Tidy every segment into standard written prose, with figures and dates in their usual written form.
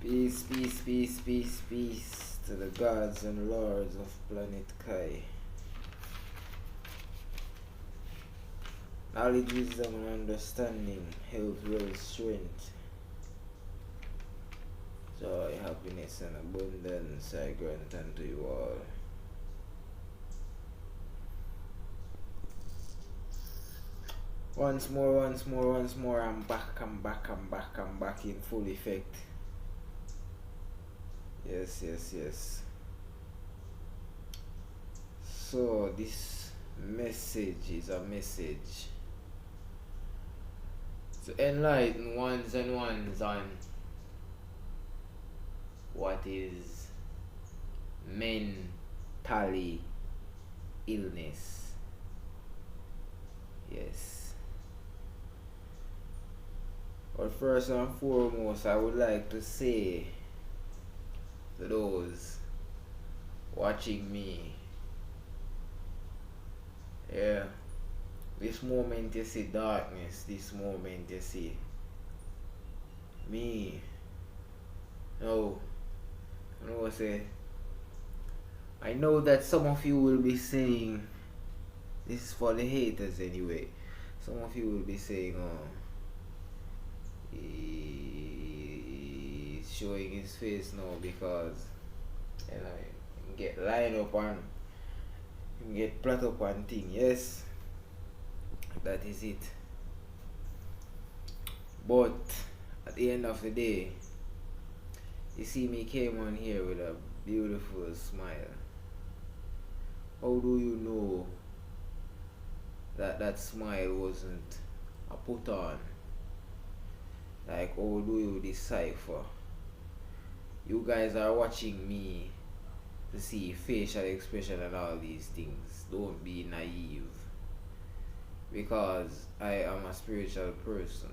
Peace, peace, peace, peace, peace to the gods and lords of planet Kai. Knowledge, wisdom, and understanding, health, wealth, strength, joy, happiness, and abundance I grant unto you all. Once more, I'm back in full effect. Yes. So, this message is a message to enlighten ones and ones on what is mentally illness. Yes. But first and foremost, I would like to say to those watching me, this moment you see darkness, this moment you see me. No, I know that some of you will be saying, this is for the haters anyway. Some of you will be saying, oh, he's showing his face now because he get lined up and get plot up and thing. Yes, that is it. But at the end of the day, you see me came on here with a beautiful smile. How do you know that smile wasn't a put on? Like, how do you decipher? You guys are watching me to see facial expression and all these things. Don't be naive, because I am a spiritual person.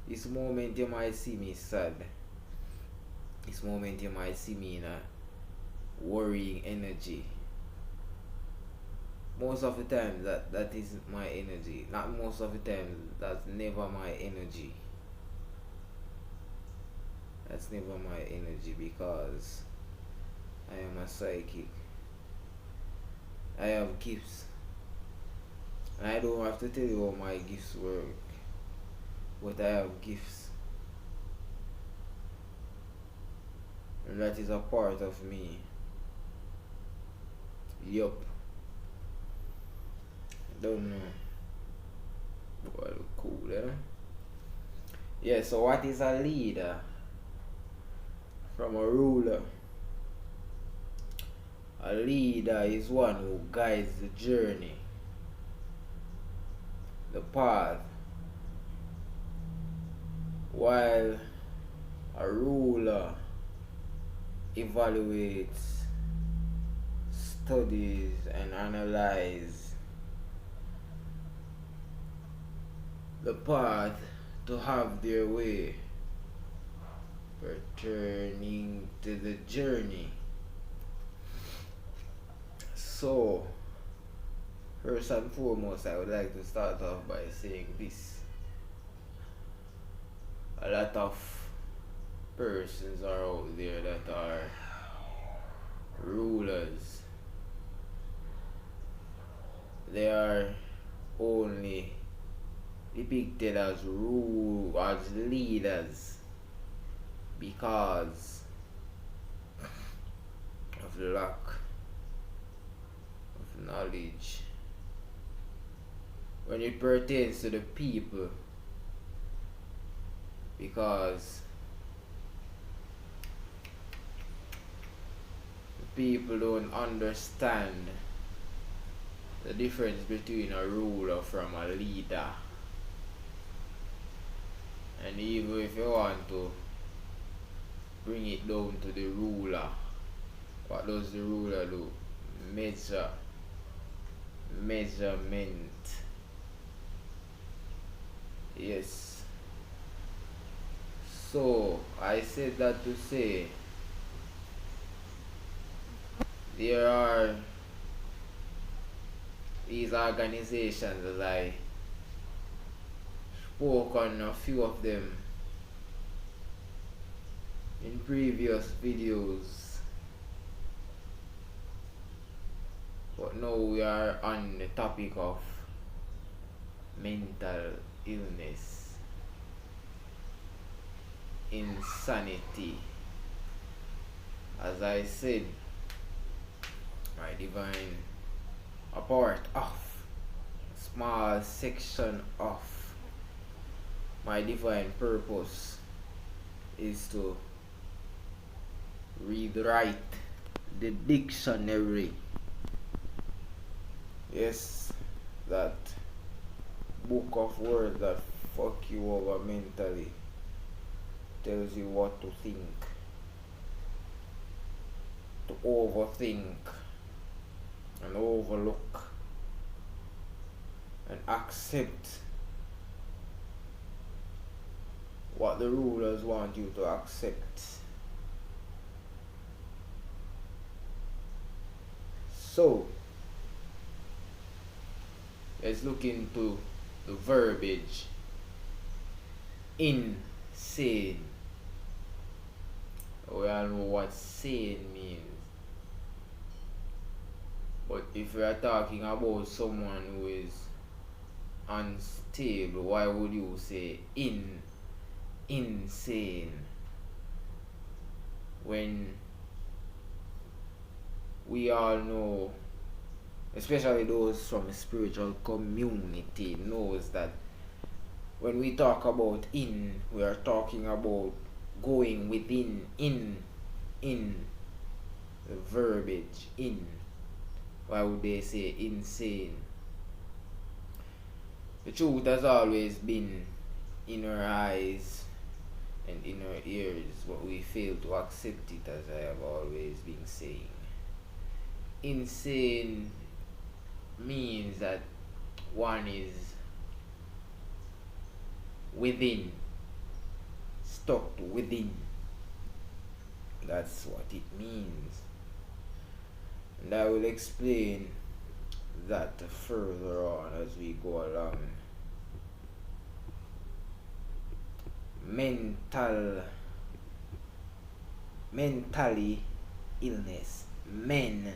This moment you might see me sad. This moment you might see me in a worrying energy. Most of the time that isn't my energy. Not most of the time, that's never my energy. That's never my energy, because I am a psychic. I have gifts. And I don't have to tell you how my gifts work. But I have gifts. And that is a part of me. Yup. Don't know. Well, cool, Yeah, so what is a leader from a ruler? A leader is one who guides the journey, the path, while a ruler evaluates, studies, and analyzes the path to have their way, returning to the journey. So, first and foremost, I would like to start off by saying this. A lot of persons are out there that are rulers. They are only depicted as leaders because of the lack of knowledge when it pertains to the people, because the people don't understand the difference between a ruler from a leader. And even if you want to bring it down to the ruler, what does the ruler do? Measurement. Yes. So I said that to say there are these organizations, as I spoke on a few of them in previous videos, but now we are on the topic of mental illness, insanity. As I said, my divine, a part of, a small section of my divine purpose is to rewrite the dictionary. Yes, that book of words that fuck you over mentally, tells you what to think, to overthink and overlook and accept what the rulers want you to accept. So let's look into the verbiage insane. We all know what sane means. But if we are talking about someone who is unstable, why would you say insane? When we all know, especially those from a spiritual community, knows that when we talk about we are talking about going within, in the verbiage in. Why would they say insane? The truth has always been in our eyes and in our ears, but we fail to accept it, as I have always been saying. Insane means that one is within, stuck within. That's what it means. And I will explain that further on as we go along. Mentally illness. MENTALY.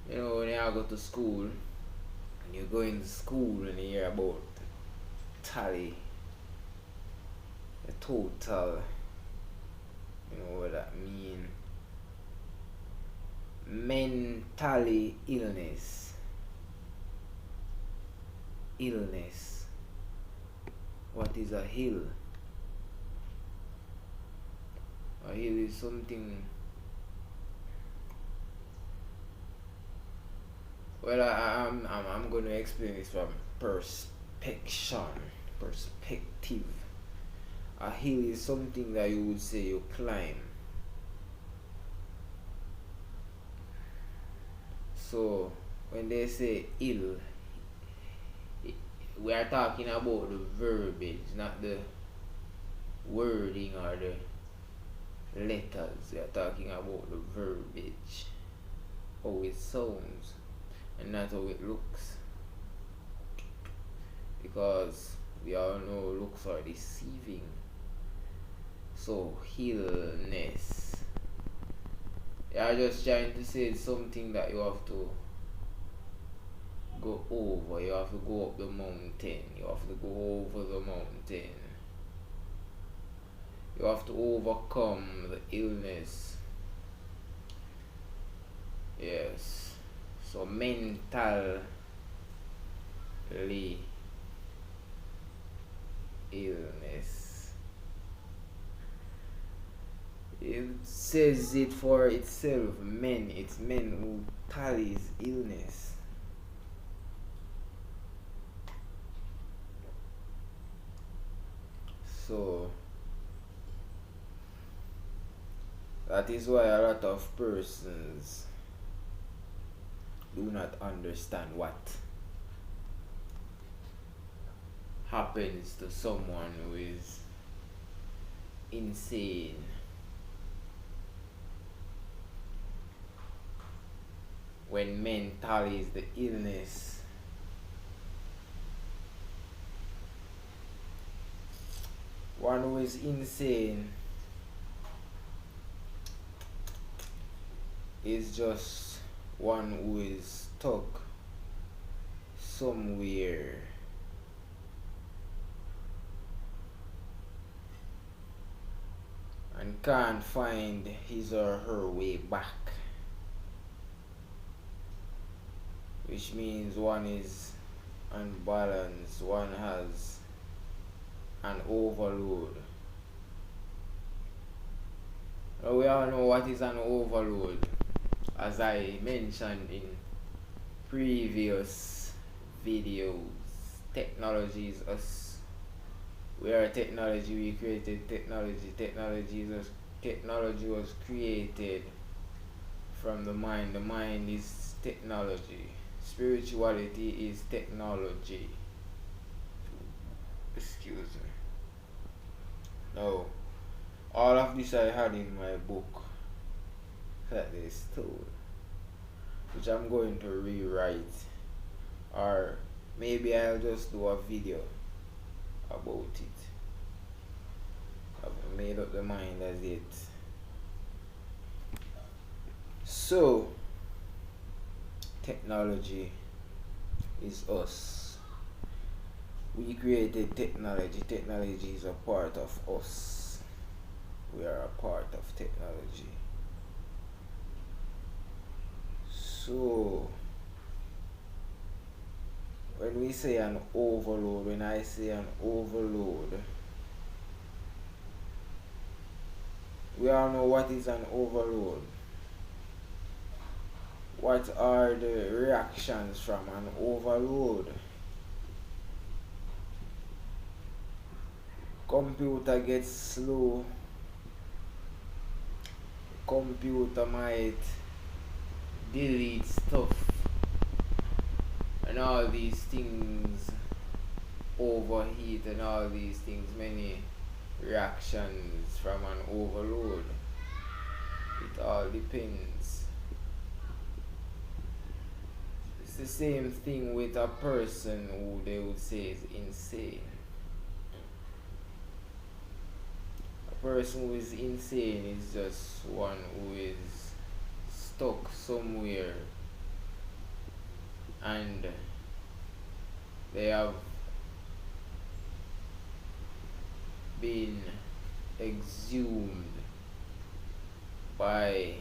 You know, when you go to school, and you go into school and you hear about tally, the total, you know what that mean. Mentally illness. What is a hill? A hill is something. Well, I'm going to explain this from perspective. A hill is something that you would say you climb. So when they say ill, we are talking about the verbiage, not the wording or the letters. We are talking about the verbiage, how it sounds, and not how it looks. Because we all know looks are deceiving. So illness, you are just trying to say something that you have to go over. You have to go up the mountain. You have to go over the mountain. You have to overcome the illness. Yes. So mentally illness. It says it for itself. It's men who tallies illness. So that is why a lot of persons do not understand what happens to someone who is insane. When mental is the illness, one who is insane is just one who is stuck somewhere and can't find his or her way back, which means one is unbalanced, one has an overload. Now we all know what is an overload, as I mentioned in previous videos. Technology is us. We are technology, we created technology. Technology was created from the mind. The mind is technology. Spirituality is technology. Excuse me. Now, all of this I had in my book that they stole, which I'm going to rewrite, or maybe I'll just do a video about it. I've made up the mind as yet. So, technology is us. We created technology. Technology is a part of us. We are a part of technology. So, when we say an overload, when I say an overload, we all know what is an overload. What are the reactions from an overload? Computer gets slow. Computer might delete stuff, and all these things overheat, and all these things, many reactions from an overload. It all depends. It's the same thing with a person who they would say is insane. A person who is insane is just one who is stuck somewhere and they have been exhumed by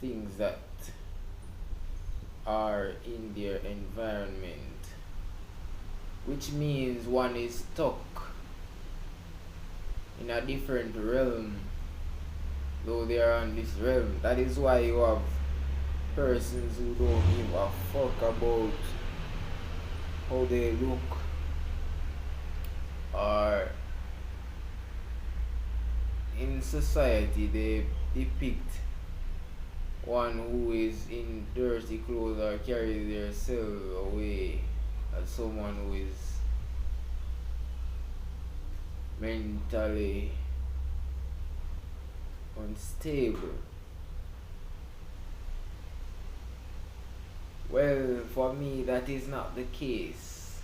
things that are in their environment, which means one is stuck in a different realm, though they are on this realm. That is why you have persons who don't give a fuck about how they look, or in society they depict one who is in dirty clothes or carry themselves away as someone who is mentally unstable. Well, for me, that is not the case,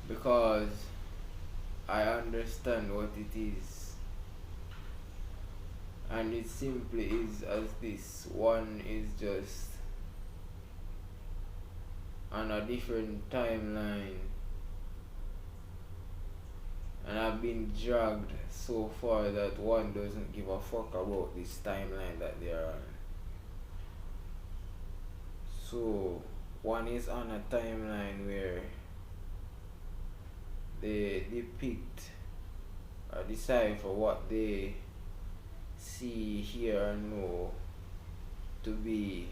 because I understand what it is, and it simply is as this: one is just on a different timeline, and I've been dragged so far that one doesn't give a fuck about this timeline that they are on. So one is on a timeline where they depict or decipher what they see, hear, or know to be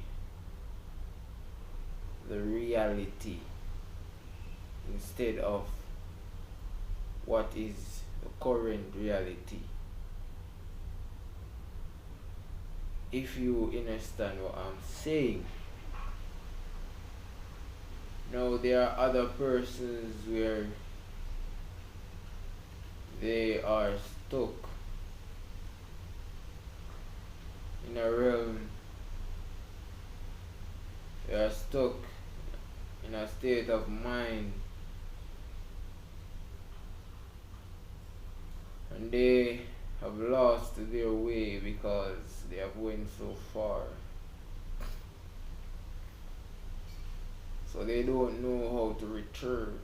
the reality, instead of what is the current reality. If you understand what I'm saying. Now there are other persons where they are stuck in a realm, they are stuck in a state of mind, and they have lost their way because they have went so far. So they don't know how to return.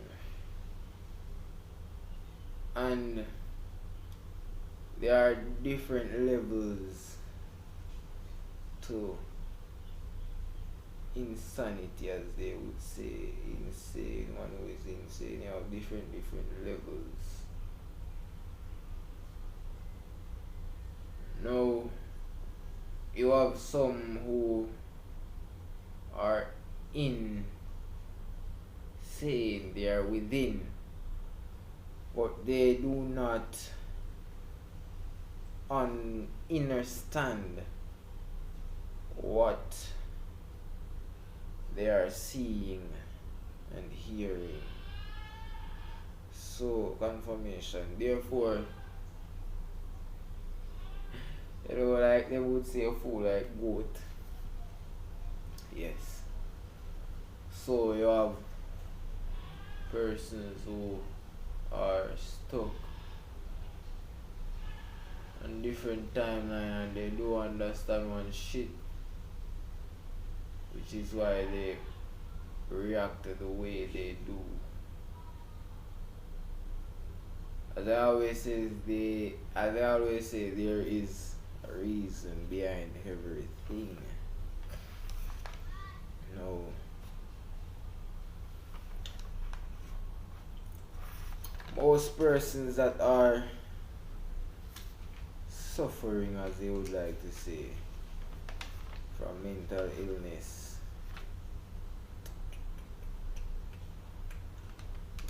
And there are different levels to insanity, as they would say. Insane, one who is insane. You have different levels. Now, you have some who are insane, they are within, but they do not understand what they are seeing and hearing. So, confirmation. Therefore, like they would say, a fool like goat. Yes. So you have persons who are stuck on different timeline and they do understand one shit, which is why they react the way they do. As I always say, there is a reason behind everything. No. Most persons that are suffering, as they would like to say, from mental illness,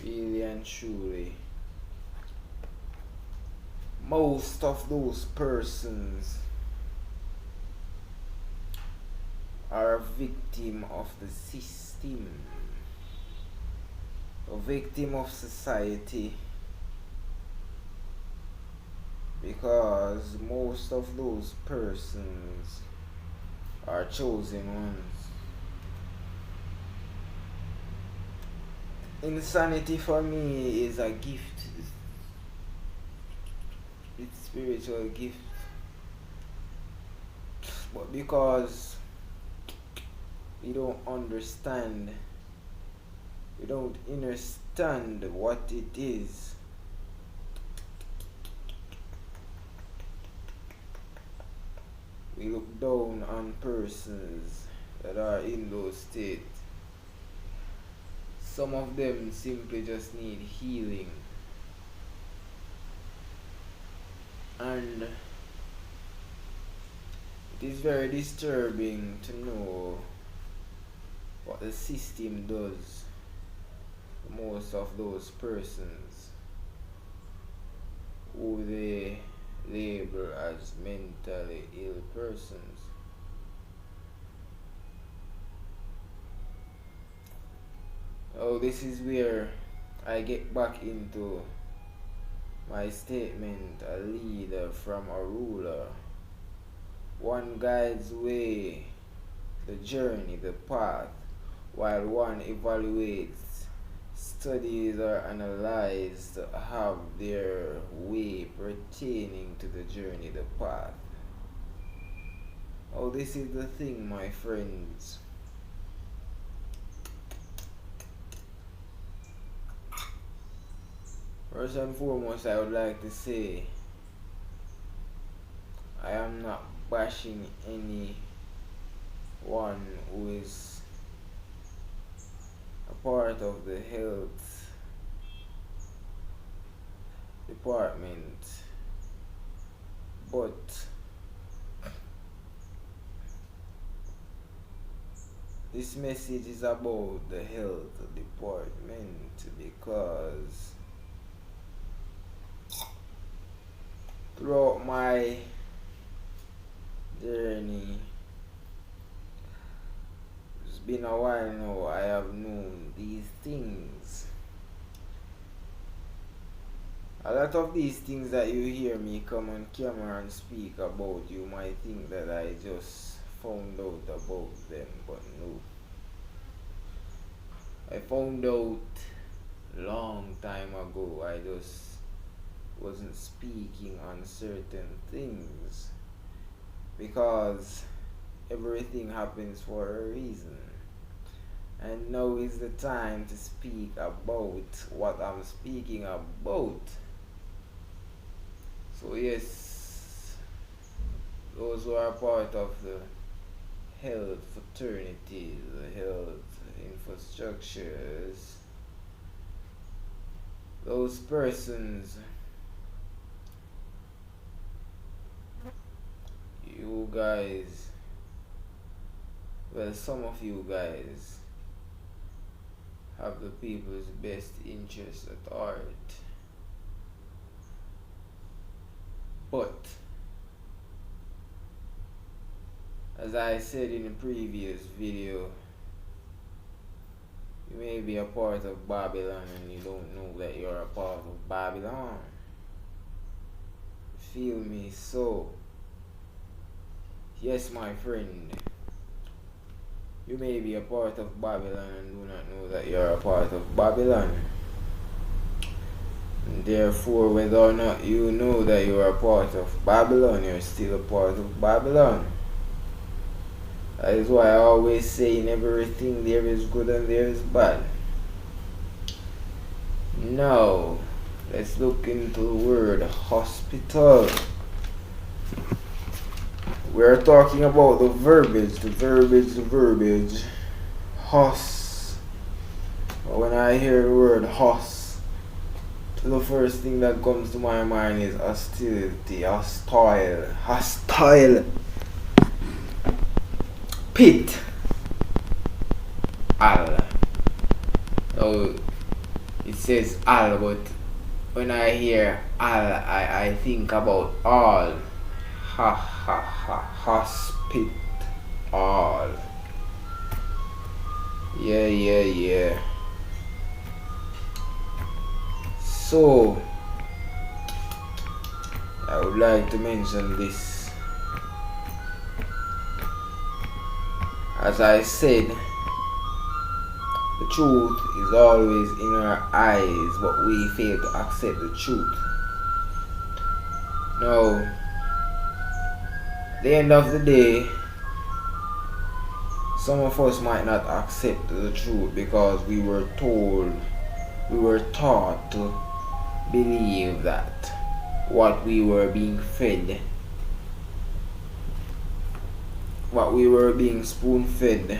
really and truly, most of those persons are a victim of the system, a victim of society, because most of those persons are chosen ones. Insanity for me is a gift. It's spiritual gift. But because we don't understand, we don't understand what it is, we look down on persons that are in those states. Some of them simply just need healing. And it is very disturbing to know what the system does to most of those persons who they label as mentally ill persons. Oh, this is where I get back into my statement: a leader from a ruler. One guides way, the journey, the path, while one evaluates, studies, or analyzes to have their way pertaining to the journey, the path. Oh, this is the thing, my friends. First and foremost, I would like to say I am not bashing anyone who is a part of the health department, but this message is about the health department, because throughout my journey, it's been a while now, I have known these things. A lot of these things that you hear me come on camera and speak about, you might think that I just found out about them, but no. I found out long time ago I just wasn't speaking on certain things because everything happens for a reason. And now is the time to speak about what I'm speaking about. So yes, those who are part of the health fraternity, the health infrastructures, those persons, you guys, well, some of you guys have the people's best interest at heart. But, as I said in the previous video, you may be a part of Babylon and you don't know that you're a part of Babylon. Feel me? So, yes, my friend, you may be a part of Babylon and do not know that you're a part of Babylon. And therefore, whether or not you know that you are a part of Babylon, you're still a part of Babylon. That is why I always say in everything there is good and there is bad. Now, let's look into the word hospital. We're talking about the verbiage. Hos. When I hear the word hos, the first thing that comes to my mind is hostility, hostile. Pit. Al. So it says al, but when I hear al, I think about all. Hospital. Yeah. So I would like to mention this. As I said, the truth is always in our eyes, but we fail to accept the truth. Now, at the end of the day, some of us might not accept the truth because we were taught to believe that what we were being fed, what we were being spoon-fed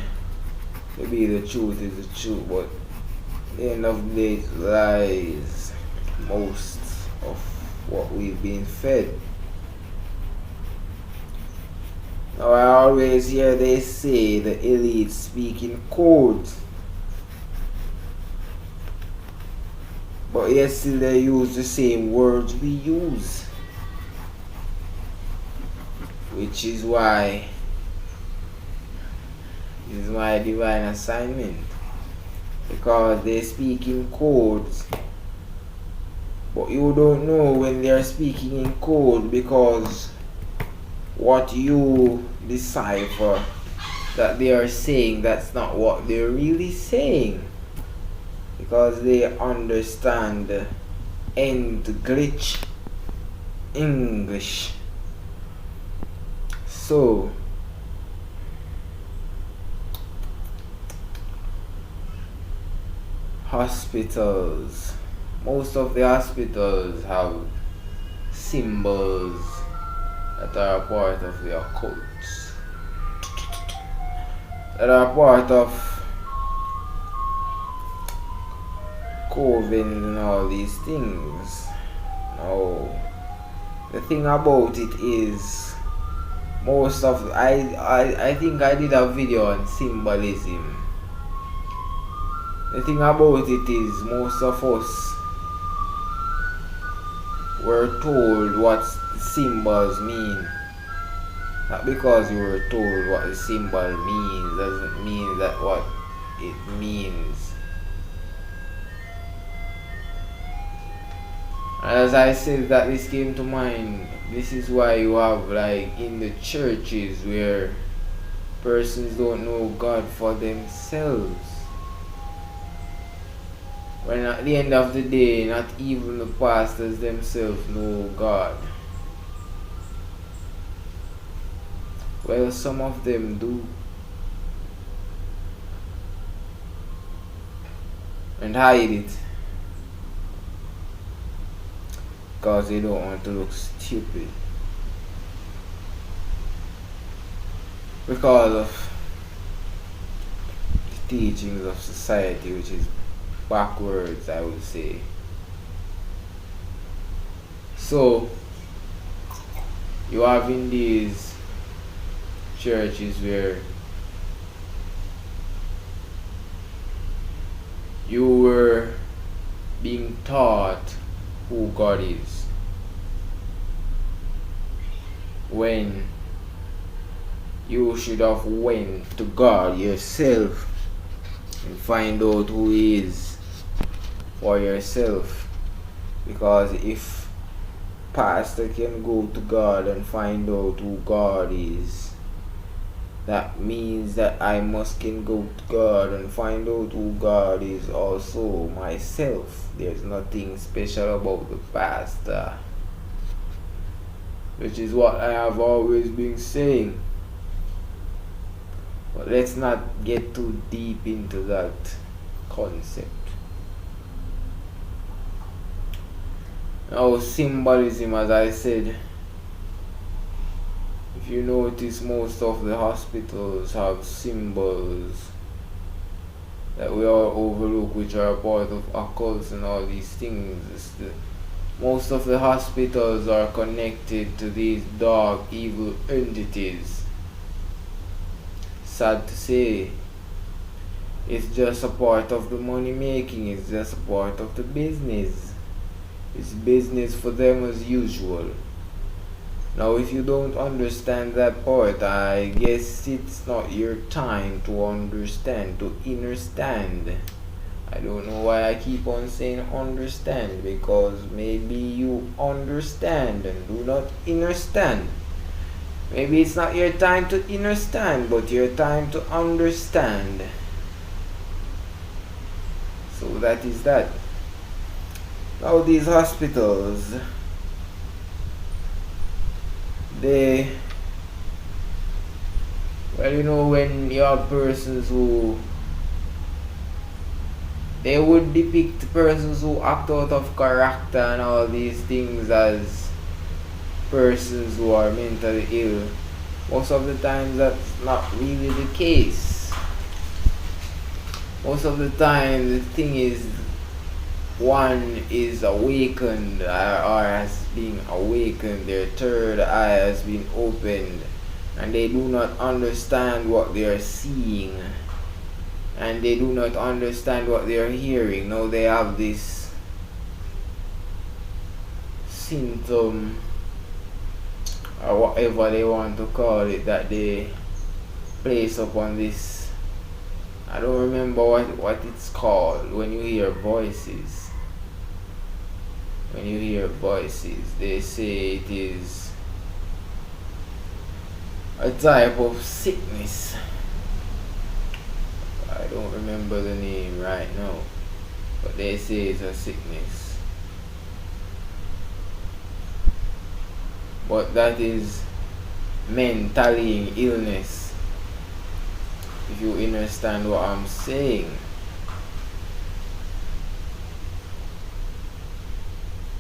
to be the truth is the truth, but at the end of the day it lies most of what we've been fed. Now I always hear they say the elite speak in codes, but yet still they use the same words we use, which is why this is my divine assignment, because they speak in codes, but you don't know when they are speaking in code because what you decipher that they are saying, that's not what they're really saying, because they understand end glitch English. So hospitals, most of the hospitals have symbols that are a part of the occult, that are part of COVID and all these things. Now, the thing about it is, most of I think I did a video on symbolism. The thing about it is, most of us were told what symbols mean. Not because you were told what the symbol means doesn't mean that what it means. As I said that this came to mind, this is why you have like in the churches where persons don't know God for themselves. When at the end of the day, not even the pastors themselves know God. Well, some of them do. And hide it. Because they don't want to look stupid. Because of the teachings of society, which is backwards, I would say. So, you have in these churches where you were being taught who God is, when you should have went to God yourself and find out who He is for yourself. Because if pastor can go to God and find out who God is, that means that I must can go to God and find out who God is also myself. There's nothing special about the pastor, which is what I have always been saying. But let's not get too deep into that concept. Now, symbolism, as I said, if you notice, most of the hospitals have symbols that we all overlook, which are part of occults and all these things. Most of the hospitals are connected to these dark, evil entities. Sad to say, it's just a part of the money making, it's just a part of the business. It's business for them as usual. Now, if you don't understand that part, I guess it's not your time to understand, to understand. I don't know why I keep on saying understand, because maybe you understand and do not understand. Maybe it's not your time to understand, but your time to understand. So that is that. Now these hospitals, they, well, you know, when you have persons who, they would depict persons who act out of character and all these things as persons who are mentally ill. Most of the time that's not really the case. Most of the time the thing is, one is awakened or has been awakened, their third eye has been opened, and they do not understand what they are seeing, and they do not understand what they are hearing. Now they have this symptom or whatever they want to call it that they place upon this. I don't remember what it's called when you hear voices. When you hear voices, they say it is a type of sickness. I don't remember the name right now, but they say it's a sickness. But that is mentally illness, if you understand what I'm saying.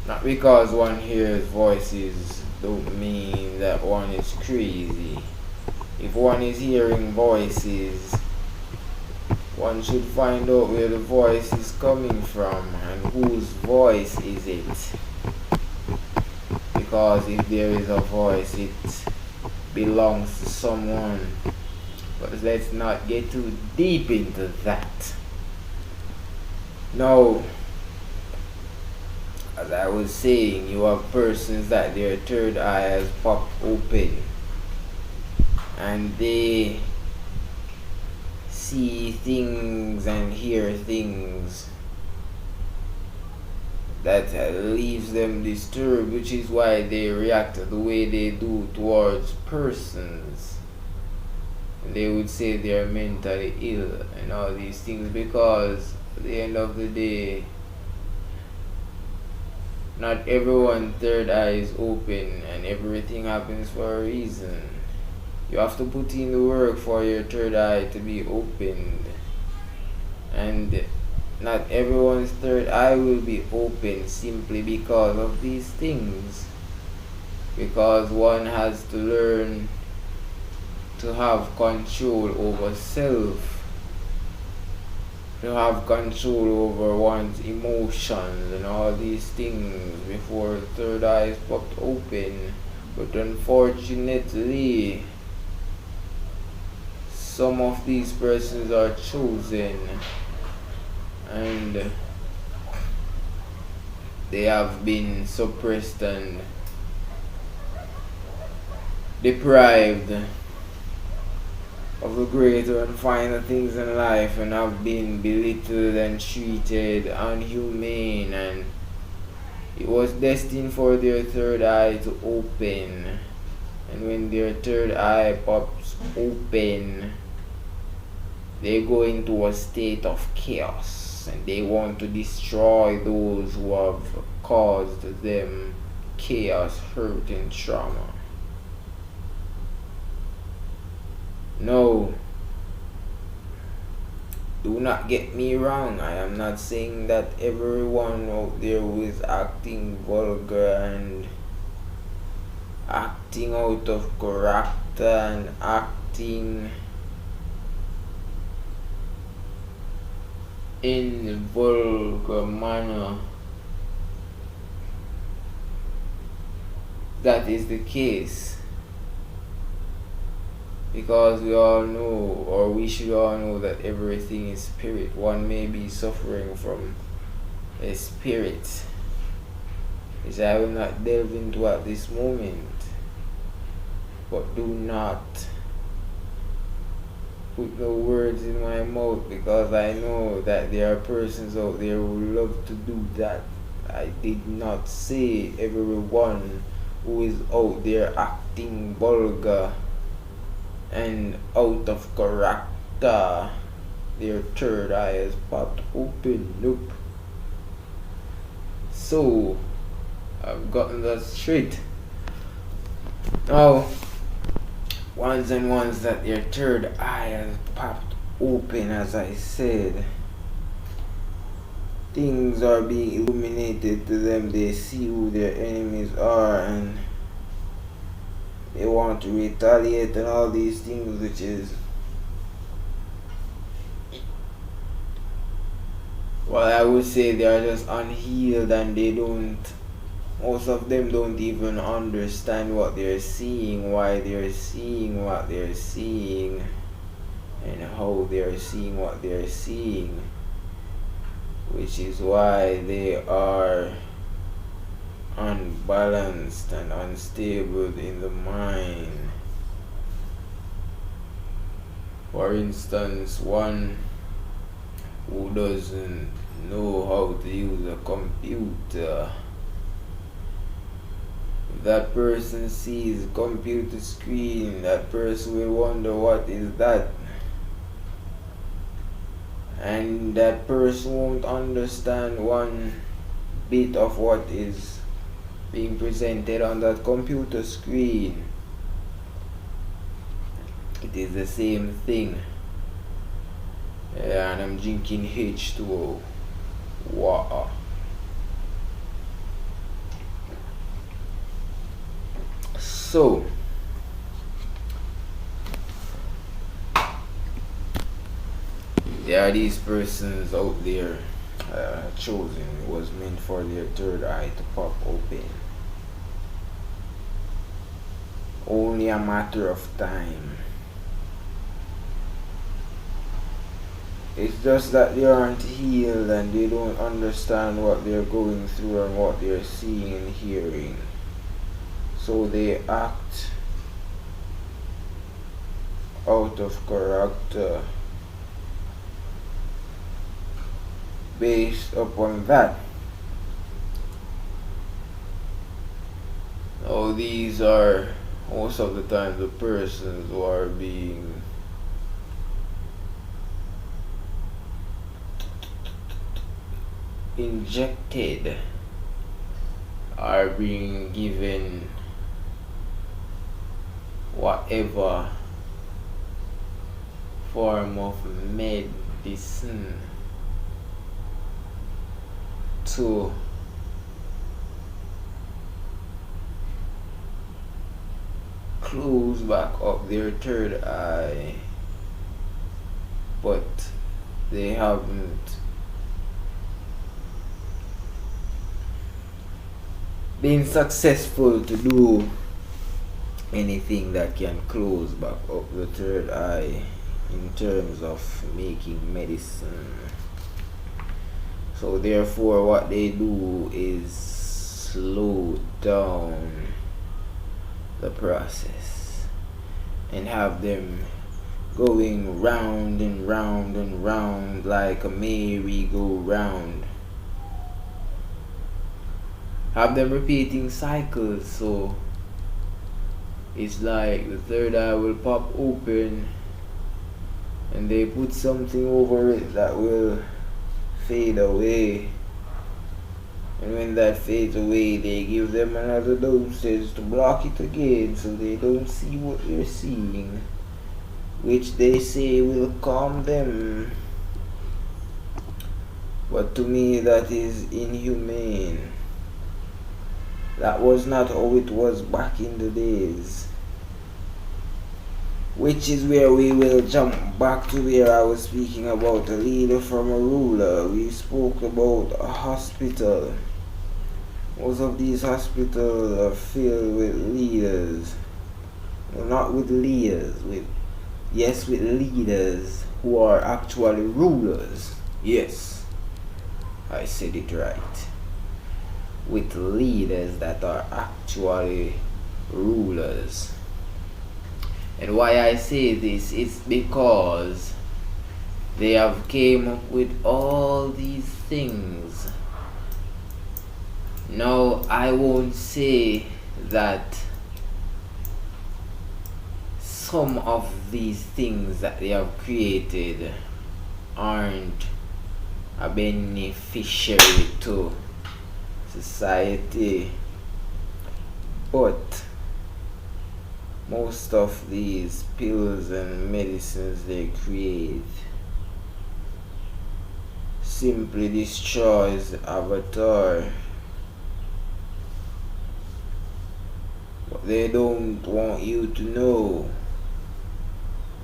Not because one hears voices don't mean that one is crazy. If one is hearing voices, one should find out where the voice is coming from and whose voice is it. Because if there is a voice, it belongs to someone. But let's not get too deep into that. Now, as I was saying, you have persons that their third eye has popped open and they see things and hear things that leaves them disturbed, which is why they react the way they do towards persons. And they would say they are mentally ill and all these things, because at the end of the day, Not everyone's third eye is open, and everything happens for a reason. You have to put in the work for your third eye to be opened. And not everyone's third eye will be open simply because of these things. Because one has to learn to have control over self, to have control over one's emotions and all these things before the third eye is popped open. But unfortunately, some of these persons are chosen and they have been suppressed and deprived of the greater and finer things in life, and have been belittled and treated unhumane, and it was destined for their third eye to open. And when their third eye pops open, they go into a state of chaos, and they want to destroy those who have caused them chaos, hurt, and trauma. No, do not get me wrong. I am not saying that everyone out there who is acting vulgar and acting out of character and acting in vulgar manner, that is the case. Because we all know, or we should all know, that everything is spirit. One may be suffering from a spirit, which I will not delve into at this moment. But do not put no words in my mouth, because I know that there are persons out there who love to do that. I did not say everyone who is out there acting vulgar and out of character, their third eye is popped open. Nope. So I've gotten that straight. Now, ones and ones that their third eye has popped open, as I said, things are being illuminated to them. They see who their enemies are, and they want to retaliate and all these things, which is, well, I would say they are just unhealed, and they don't, most of them don't even understand what they're seeing, why they're seeing what they're seeing, and how they're seeing what they're seeing, which is why they are unbalanced and unstable in the mind. For instance, one who doesn't know how to use a computer, if that person sees a computer screen, that person will wonder what is that, and that person won't understand one bit of what is being presented on that computer screen. It is the same thing. Yeah, and I'm drinking H2O water. So there are these persons out there chosen. It was meant for their third eye to pop open. Only a matter of time. It's just that they aren't healed and they don't understand what they're going through and what they're seeing and hearing. So they act out of character based upon that. Now these are most of the time the persons who are being injected are being given whatever form of medicine to close back up their third eye, but they haven't been successful to do anything that can close back up the third eye in terms of making medicine. So therefore what they do is slow down the process and have them going round and round and round like a merry-go-round. Have them repeating cycles, so it's like the third eye will pop open and they put something over it that will fade away, and when that fades away they give them another dosage to block it again so they don't see what they're seeing, which they say will calm them. But to me that is inhumane. That was not how it was back in the days. Which is where we will jump back to where I was speaking about a leader from a ruler. We spoke about a hospital. Most of these hospitals are filled with leaders. Well, not with leaders, with leaders who are actually rulers. Yes, I said it right. With leaders that are actually rulers. And why I say this is because they have came up with all these things. Now I won't say that some of these things that they have created aren't a beneficiary to society, but most of these pills and medicines they create simply destroys the avatar, but they don't want you to know,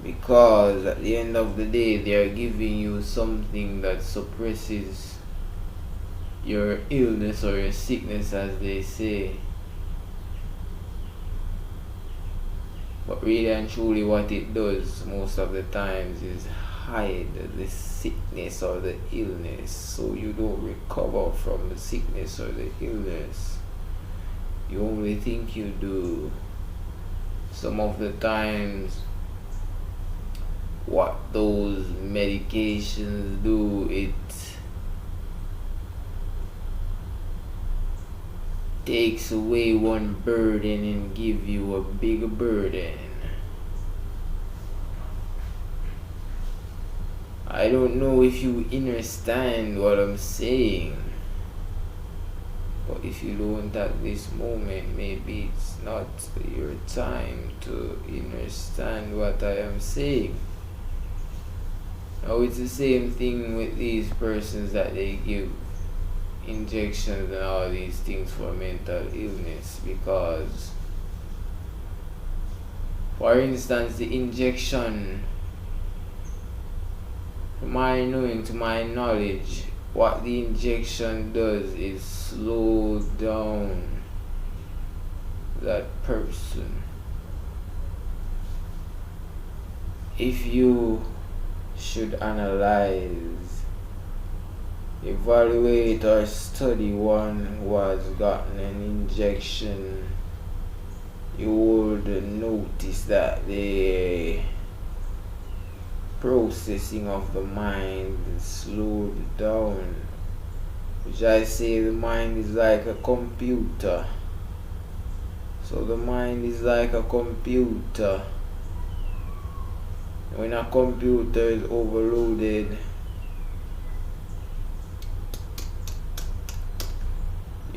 because at the end of the day they are giving you something that suppresses your illness or your sickness, as they say. But really and truly what it does most of the times is hide the sickness or the illness, so you don't recover from the sickness or the illness. You only think you do. Some of the times what those medications do, it takes away one burden and give you a bigger burden. I don't know if you understand what I'm saying, but if you don't at this moment, maybe it's not your time to understand what I am saying. Now it's the same thing with these persons that they give injections and all these things for mental illness, because for instance the injection, to my knowing, to my knowledge, what the injection does is slow down that person. If you should analyze, evaluate or study one who has gotten an injection, you would notice that the processing of the mind is slowed down, which I say the mind is like a computer. So the mind is like a computer. When a computer is overloaded,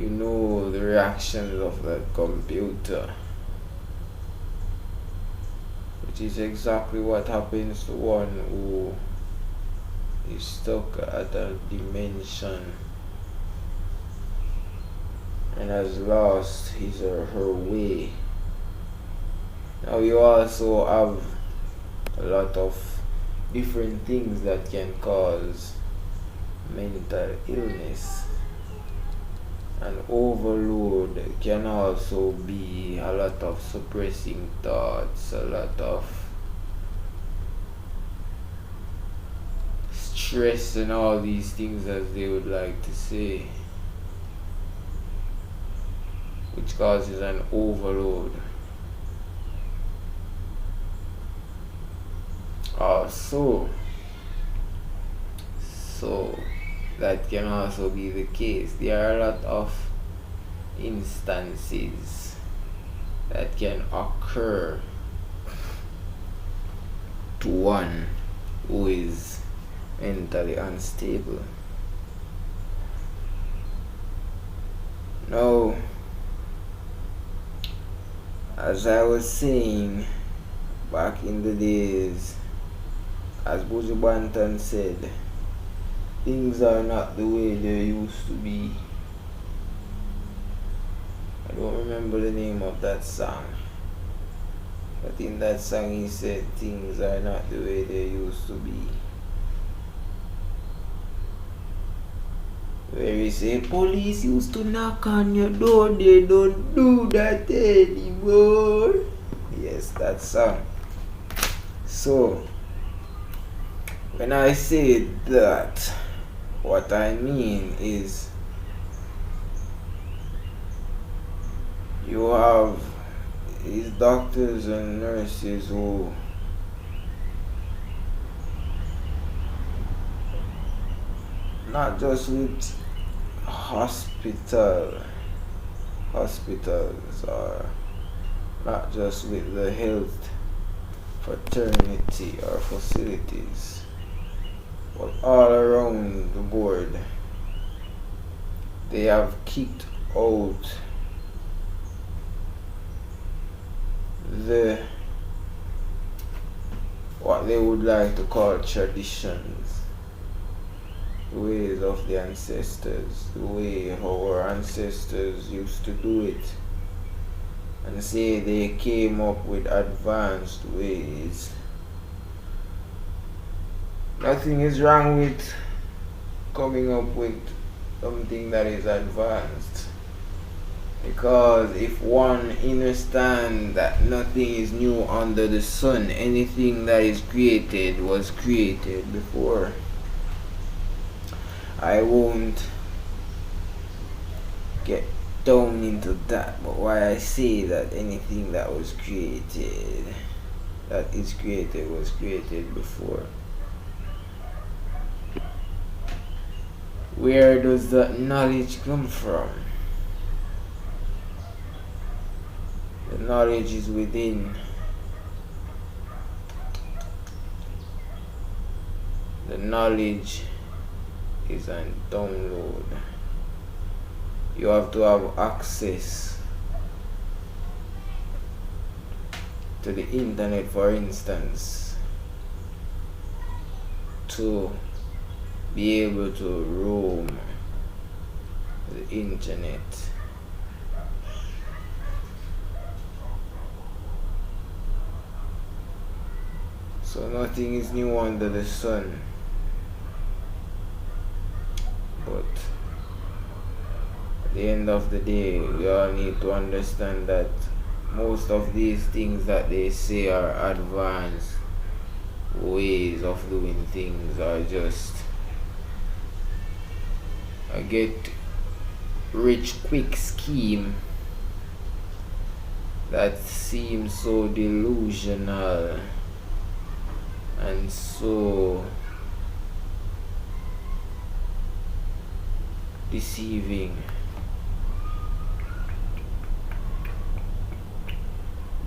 you know the reactions of that computer, which is exactly what happens to one who is stuck at a dimension and has lost his or her way. Now you also have a lot of different things that can cause mental illness, and overload can also be a lot of suppressing thoughts, a lot of stress and all these things, as they would like to say, which causes an overload. So that can also be the case. There are a lot of instances that can occur to one who is mentally unstable. Now, as I was saying back in the days, as Buju Banton said, things are not the way they used to be. I don't remember the name of that song, but in that song he said things are not the way they used to be. Where he said, police used to knock on your door, they don't do that anymore. Yes, that song. So, when I say that, what I mean is you have these doctors and nurses who not just with hospitals, or not just with the health fraternity or facilities, but all around the board, they have kicked out the what they would like to call traditions, the ways of the ancestors, the way our ancestors used to do it, and say they came up with advanced ways. Nothing is wrong with coming up with something that is advanced, because if one understands that nothing is new under the sun, anything that is created was created before. I won't get down into that, but why I say that anything that was created, that is created, was created before. Where does that knowledge come from? The knowledge is within. The knowledge is a download. You have to have access to the internet, for instance, to be able to roam the internet. So nothing is new under the sun, but at the end of the day, we all need to understand that most of these things that they say are advanced ways of doing things are just a get rich quick scheme that seems so delusional and so deceiving.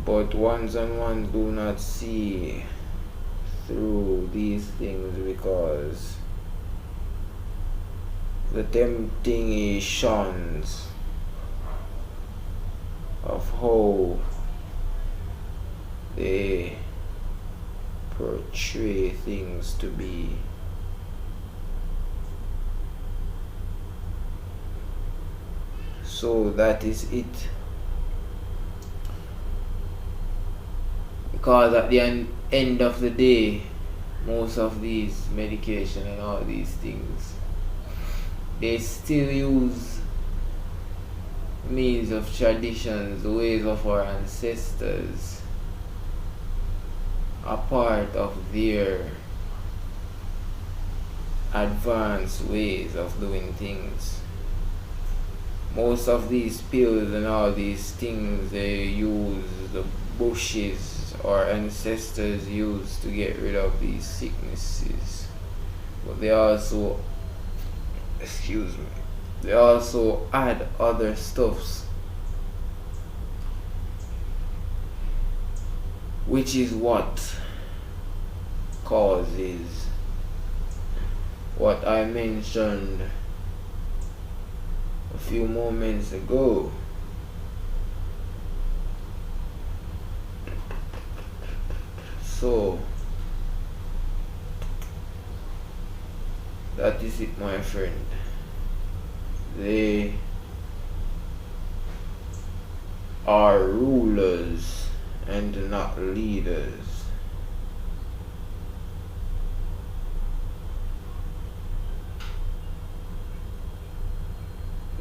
But ones and ones do not see through these things, because the temptations how they portray things to be. So that is it. Because at the end of the day, most of these medication and all these things, they still use means of traditions, the ways of our ancestors, a part of their advanced ways of doing things. Most of these pills and all these things, they use the bushes our ancestors used to get rid of these sicknesses. But they also, they also add other stuffs, which is what causes what I mentioned a few moments ago. So that is it, my friend. They are rulers and not leaders.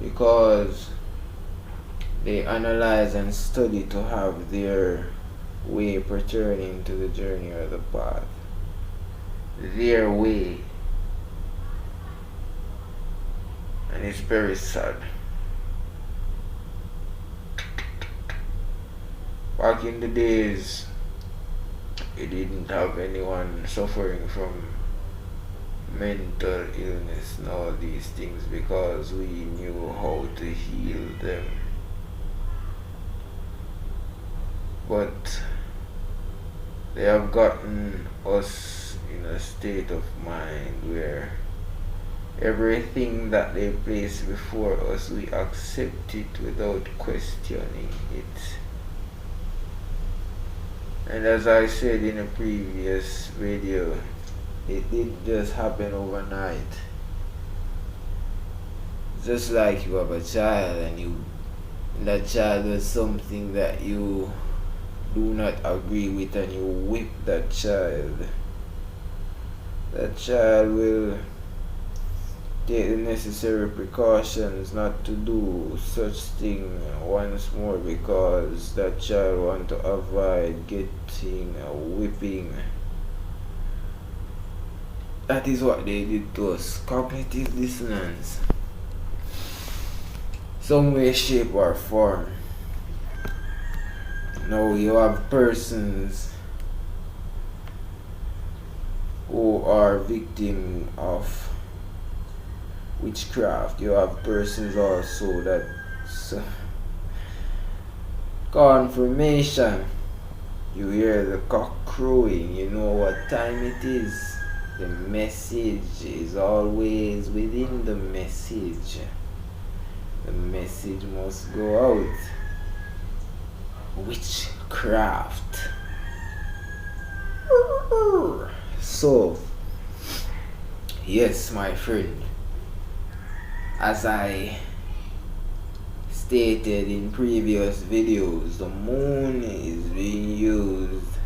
Because they analyze and study to have their way pertaining to the journey or the path. Their way. And it's very sad. Back in the days, you didn't have anyone suffering from mental illness and all these things because we knew how to heal them. But they have gotten us in a state of mind where everything that they place before us, we accept it without questioning it. And as I said in a previous video, it didn't just happen overnight. Just like you have a child and that child does something that you do not agree with and you whip that child. That child will take the necessary precautions not to do such thing once more because that child want to avoid getting a whipping. That is what they did to us. Cognitive dissonance. Some way, shape or form. Now you have persons who are victim of witchcraft. You have persons also that's confirmation. You hear the cock crowing, you know what time it is. The message is always within the message. The message must go out. Witchcraft. So, yes, my friend, as I stated in previous videos, the moon is being used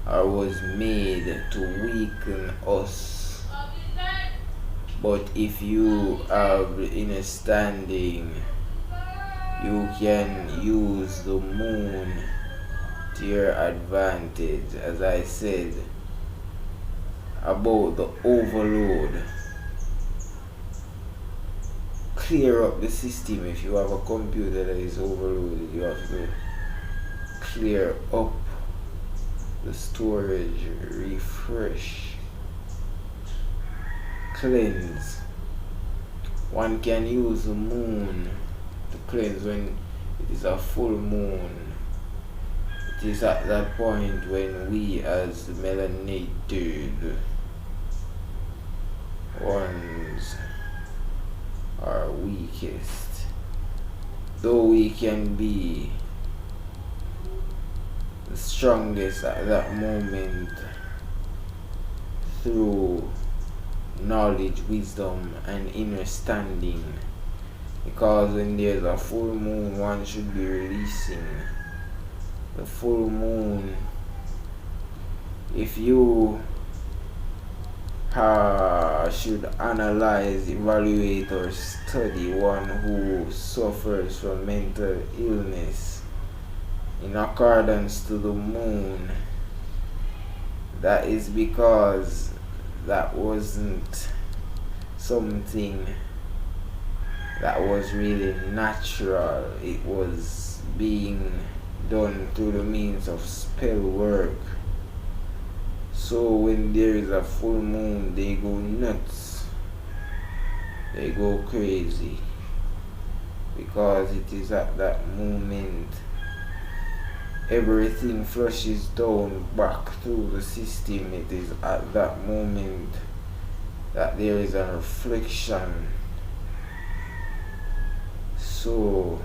or was made to weaken us. But if you have inner standing, you can use the moon to your advantage. As I said about the overload, clear up the system. If you have a computer that is overloaded, you have to clear up the storage, refresh, cleanse. One can use the moon to cleanse when it is a full moon. It is at that point when we as melanated ones are weakest. Though we can be strongest at that moment through knowledge, wisdom, and understanding. Because when there's a full moon, one should be releasing. The full moon, if you should analyze, evaluate, or study one who suffers from mental illness in accordance to the moon, that is because that wasn't something that was really natural. It was being done through the means of spell work. So when there is a full moon, they go nuts, they go crazy, because it is at that moment everything flushes down back through the system. It is at that moment that there is a reflection. So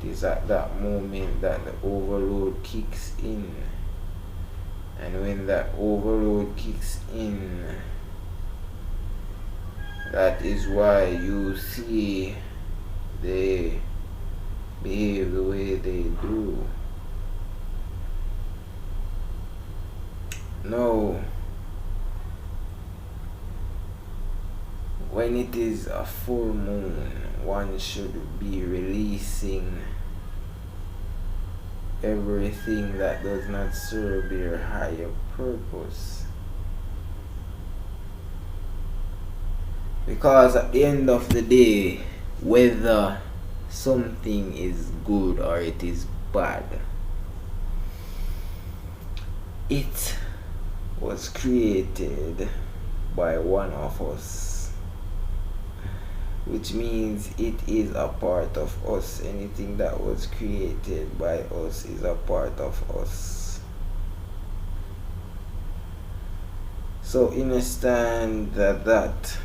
it is at that moment that the overload kicks in. And when that overload kicks in, that is why you see they behave the way they do. No. When it is a full moon, one should be releasing everything that does not serve their higher purpose. Because at the end of the day, whether something is good or it is bad, it was created by one of us, which means it is a part of us. Anything that was created by us is a part of us. So understand that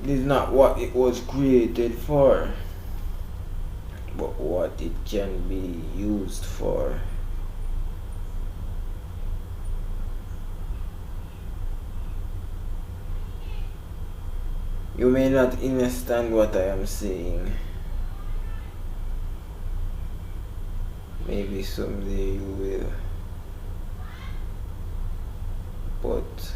it is not what it was created for, but what it can be used for. You may not understand what I am saying. Maybe someday you will. But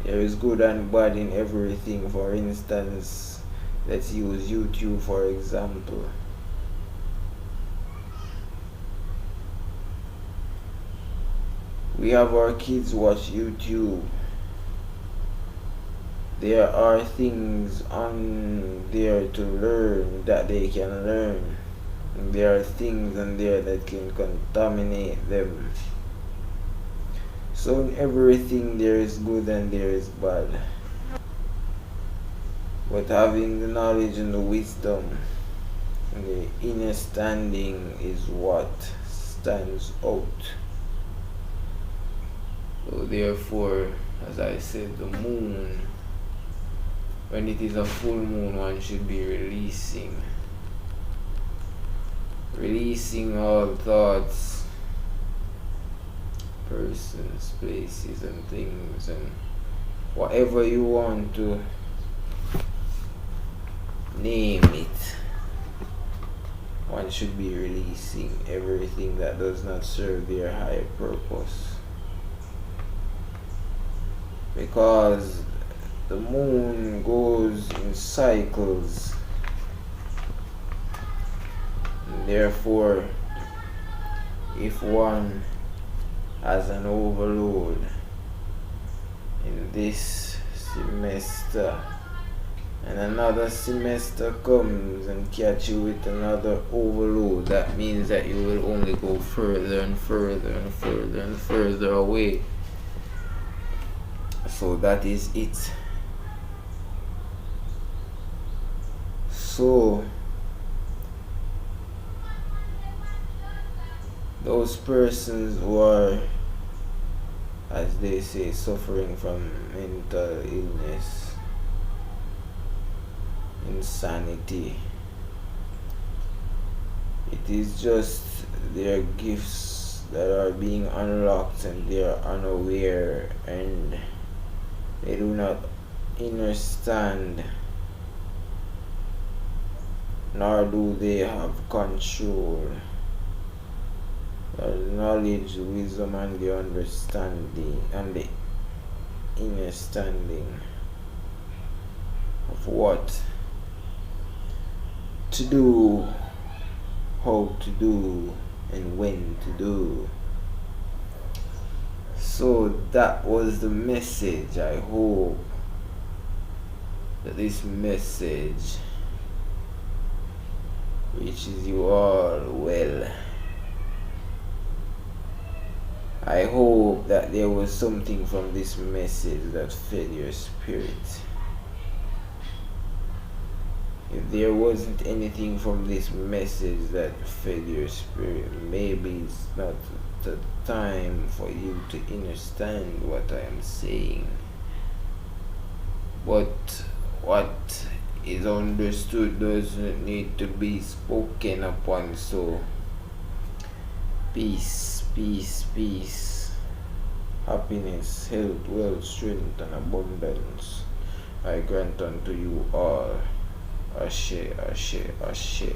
there is good and bad in everything. For instance, let's use YouTube for example. We have our kids watch YouTube. There are things on there to learn that they can learn. And there are things on there that can contaminate them. So in everything there is good and there is bad. But having the knowledge and the wisdom and the understanding is what stands out. So therefore, as I said, the moon, when it is a full moon, one should be releasing all thoughts, persons, places, and things, and whatever you want to name it. One should be releasing everything that does not serve their higher purpose. Because the moon goes in cycles. And therefore, if one has an overload in this semester, and another semester comes and catch you with another overload, that means that you will only go further and further and further and further away. So that is it. So those persons who are, as they say, suffering from mental illness, insanity. It is just their gifts that are being unlocked and they are unaware and they do not understand, nor do they have control. The knowledge, wisdom, and the understanding and the understanding of what to do, how to do, and when to do. So that was the message. I hope that this message reaches you all well. I hope that there was something from this message that fed your spirit. If there wasn't anything from this message that fed your spirit, maybe it's not the time for you to understand what I am saying. But what is understood doesn't need to be spoken upon. So peace, peace, peace, happiness, health, wealth, strength, and abundance I grant unto you all. Ashe, ashe, ashe.